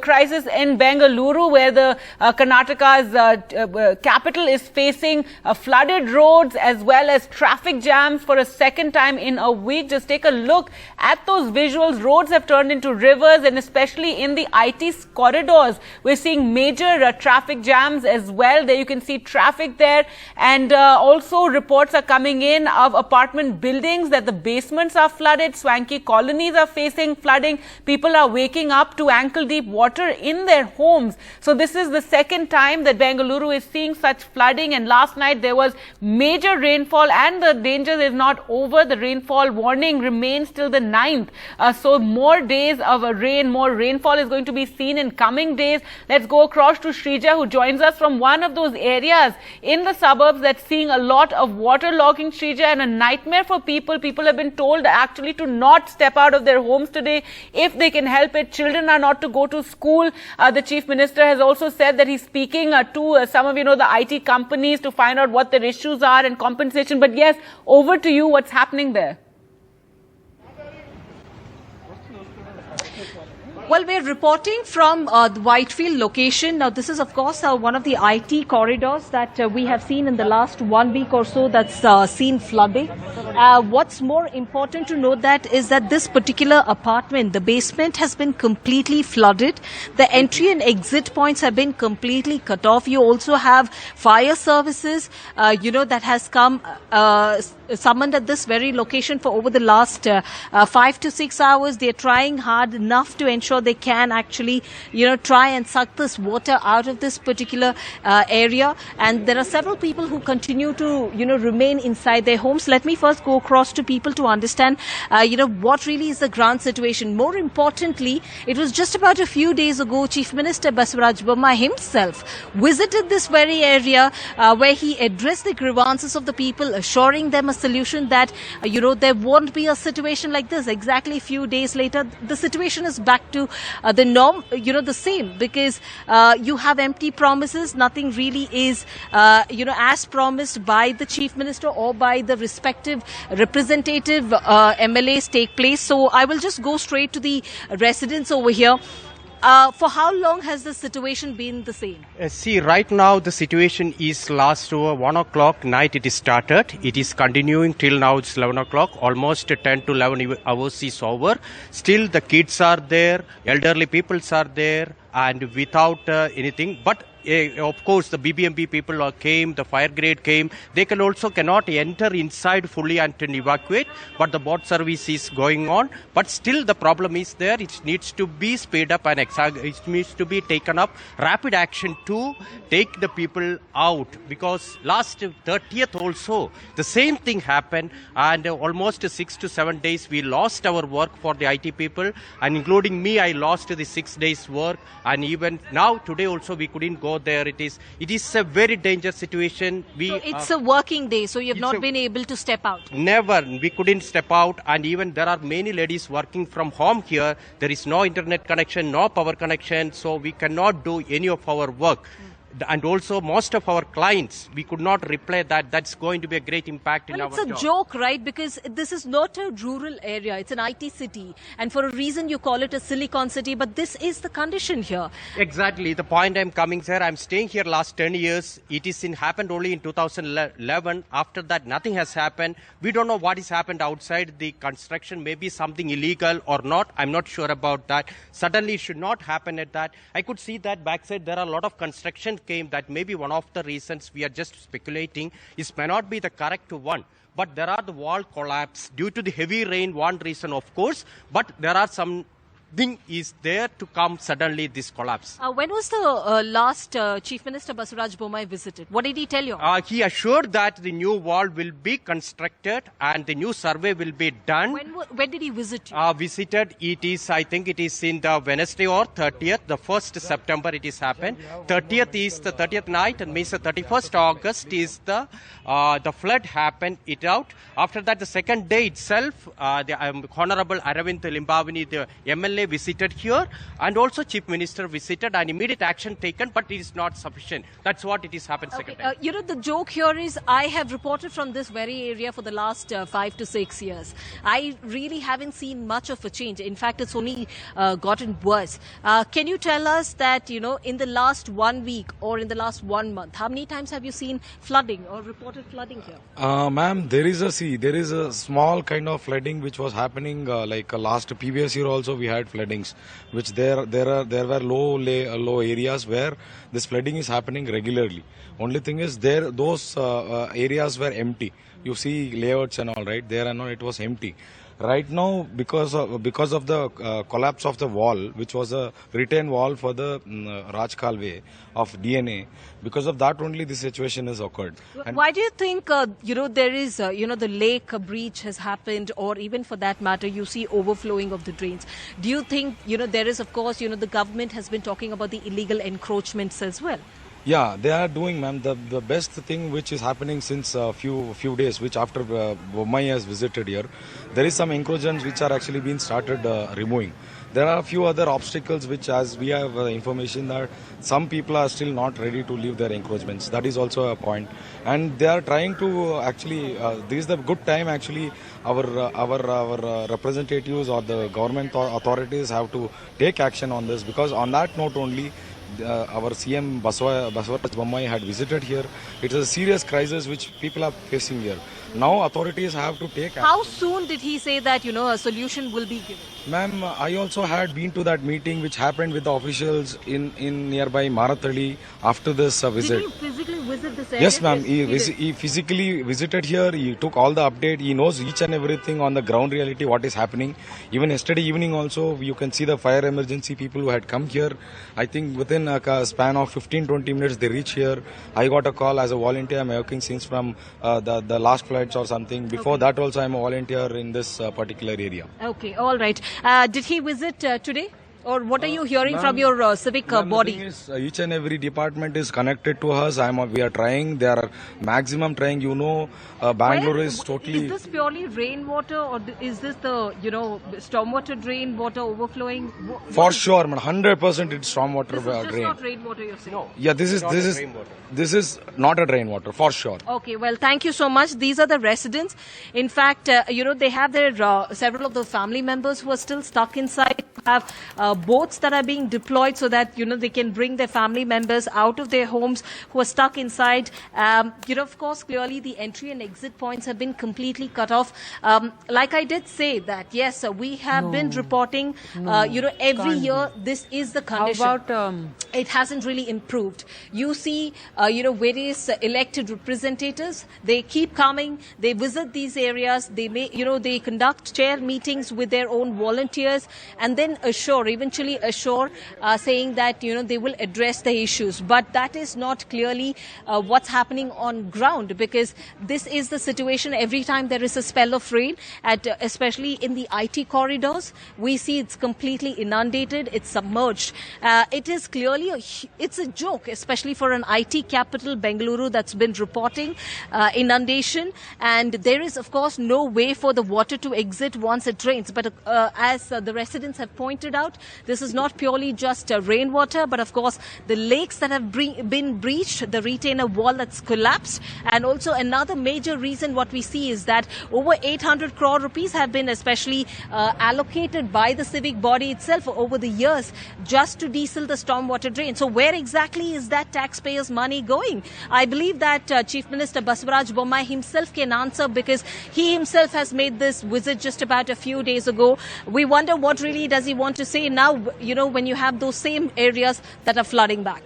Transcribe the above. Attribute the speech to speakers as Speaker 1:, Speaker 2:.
Speaker 1: crisis in Bengaluru, where the Karnataka's capital is facing flooded roads as well as traffic jams for a second time in a week. Just take a look at those visuals. Roads have turned into rivers, and especially in the IT corridors, we're seeing major traffic jams as well. There you can see traffic there, and also reports are coming in of apartment buildings that the basements are flooded. Swanky colonies are facing flooding. People are waking up to ankle-deep water in their homes. So this is the second time that Bengaluru is seeing such flooding, and last night there was major rainfall, and the danger is not over. The rainfall warning remains till the 9th. So more days of rain, more rainfall is going to be seen in coming days. Let's go across to Shrija, who joins us from one of those areas in the suburbs that's seeing a lot of waterlogging, Shrija, and a nightmare for people. People have been told actually to not step out of their homes today if they can help it. Children are not to go to school. The Chief Minister has also said that he's speaking to some of, the IT companies to find out what their issues are and compensation. But yes, over to you. What's happening there?
Speaker 2: Well, we're reporting from the Whitefield location. Now, this is, of course, one of the IT corridors that we have seen in the last 1 week or so that's seen flooding. What's more important to note that is that this particular apartment, the basement has been completely flooded. The entry and exit points have been completely cut off. You also have fire services, that has come summoned at this very location for over the last 5 to 6 hours. They're trying hard enough to ensure they can actually, try and suck this water out of this particular area. And there are several people who continue to, remain inside their homes. Let me first go across to people to understand, what really is the ground situation. More importantly, it was just about a few days ago, Chief Minister Basavaraj Bommai himself visited this very area where he addressed the grievances of the people, assuring them a solution that, there won't be a situation like this. Exactly a few days later, the situation is back to the norm, the same, because you have empty promises. Nothing really is, as promised by the Chief Minister or by the respective representative MLAs take place. So I will just go straight to the residents over here. For how long has the situation been the same?
Speaker 3: See, right now the situation is last over 1 o'clock night it is started. It is continuing till now it's 11 o'clock. Almost 10 to 11 hours is over. Still the kids are there, elderly peoples are there, and without anything. But of course, the BBMP people came, the fire grade came. They cannot enter inside fully and evacuate, but the boat service is going on. But still the problem is there. It needs to be sped up and it needs to be taken up. Rapid action to take the people out, because last 30th also the same thing happened, and almost 6 to 7 days we lost our work for the IT people, and including me, I lost the 6 days work, and even now today also we couldn't go there. It is a very dangerous situation.
Speaker 2: So it's a working day, so you have not been able to step out?
Speaker 3: Never. We couldn't step out, and even there are many ladies working from home here. There is no internet connection, no power connection, so we cannot do any of our work. And also most of our clients, we could not reply that. That's going to be a great impact in our job.
Speaker 2: It's a joke, right? Because this is not a rural area. It's an IT city. And for a reason you call it a silicon city, but this is the condition here.
Speaker 3: Exactly. The point I'm coming here, I'm staying here last 10 years. It is happened only in 2011. After that, nothing has happened. We don't know what has happened outside the construction. Maybe something illegal or not. I'm not sure about that. Suddenly it should not happen at that. I could see that backside there are a lot of construction came. That may be one of the reasons. We are just speculating. This may not be the correct one, but there are the wall collapse due to the heavy rain, one reason of course, but there are some thing is there to come suddenly this collapse.
Speaker 2: When was the last Chief Minister Basavaraj Bommai visited? What did he tell you?
Speaker 3: He assured that the new wall will be constructed and the new survey will be done.
Speaker 2: When did he visit you?
Speaker 3: Visited, I think it is in the Wednesday or 30th, the 1st September it is happened. 30th is the 30th night, and means the 31st August is the flood happened it out. After that, the second day itself, the Honorable Aravind Limbavani, the MLA MLA visited here and also Chief Minister visited and immediate action taken, but it is not sufficient. That's what it is happened second time.
Speaker 2: The joke here is I have reported from this very area for the last 5 to 6 years. I really haven't seen much of a change. In fact, it's only gotten worse. Can you tell us that, in the last 1 week or in the last 1 month, how many times have you seen flooding or reported flooding here?
Speaker 4: Ma'am, there is a small kind of flooding which was happening last previous year also we had floodings, which there were low areas where this flooding is happening regularly. Only thing is those areas were empty. You see layouts and all, right? There and all, it was empty. Right now, because of the collapse of the wall, which was a retaining wall for the Rajkalve of DNA, because of that only this situation has occurred. And
Speaker 2: why do you think, there is, the lake breach has happened, or even for that matter, you see overflowing of the drains? Do you think, there is, of course, the government has been talking about the illegal encroachments as well?
Speaker 4: Yeah, they are doing, ma'am. The best thing which is happening since a few days, which after Bommai has visited here, there is some encroachments which are actually being started removing. There are a few other obstacles which, as we have information that some people are still not ready to leave their encroachments. That is also a point, and they are trying to actually. This is the good time actually. Our representatives or the government authorities have to take action on this, because on that note only. Our CM Basavaraj Bommai had visited here. It is a serious crisis which people are facing here. Now authorities have to take action.
Speaker 2: How soon did he say that, a solution will be given?
Speaker 4: Ma'am, I also had been to that meeting which happened with the officials in nearby Marathali after this visit.
Speaker 2: Did he physically visit this area?
Speaker 4: Yes, ma'am. He physically visited here. He took all the update. He knows each and everything on the ground reality, what is happening. Even yesterday evening also, you can see the fire emergency people who had come here. I think within a span of 15-20 minutes, they reach here. I got a call as a volunteer. I'm working since from the last floods or something. Before that also, I'm a volunteer in this particular area.
Speaker 2: Okay, all right. Did he visit today? Or what are you hearing from your civic body?
Speaker 4: The thing is, each and every department is connected to us. We are trying. They are maximum trying. Bengaluru is totally.
Speaker 2: Is this purely rainwater, or is this the stormwater drain water overflowing?
Speaker 4: For sure, 100% it's stormwater
Speaker 2: This is just
Speaker 4: drain.
Speaker 2: not rainwater, you're saying?
Speaker 4: No. Yeah, this is not a rainwater for sure.
Speaker 2: Okay, well, thank you so much. These are the residents. In fact, they have their several of the family members who are still stuck inside. Have boats that are being deployed so that they can bring their family members out of their homes who are stuck inside. Of course, clearly the entry and exit points have been completely cut off. Like I did say that, yes, we have been reporting. Every year this is the condition.
Speaker 1: How about
Speaker 2: it hasn't really improved. You see, various elected representatives. They keep coming. They visit these areas. They conduct chair meetings with their own volunteers, and then eventually assure, saying that, they will address the issues. But that is not clearly what's happening on ground, because this is the situation every time there is a spell of rain, especially in the IT corridors. We see it's completely inundated. It's submerged. It is clearly it's a joke, especially for an IT capital, Bengaluru, that's been reporting inundation. And there is, of course, no way for the water to exit once it rains. But as the residents have pointed out, this is not purely just rainwater, but of course the lakes that have been breached, the retainer wall that's collapsed, and also another major reason what we see is that over 800 crore rupees have been especially allocated by the civic body itself over the years just to deseal the stormwater drain. So where exactly is that taxpayers' money going? I believe that Chief Minister Basavaraj Bommai himself can answer, because he himself has made this visit just about a few days ago. We wonder what really does he want to say now, when you have those same areas that are flooding back.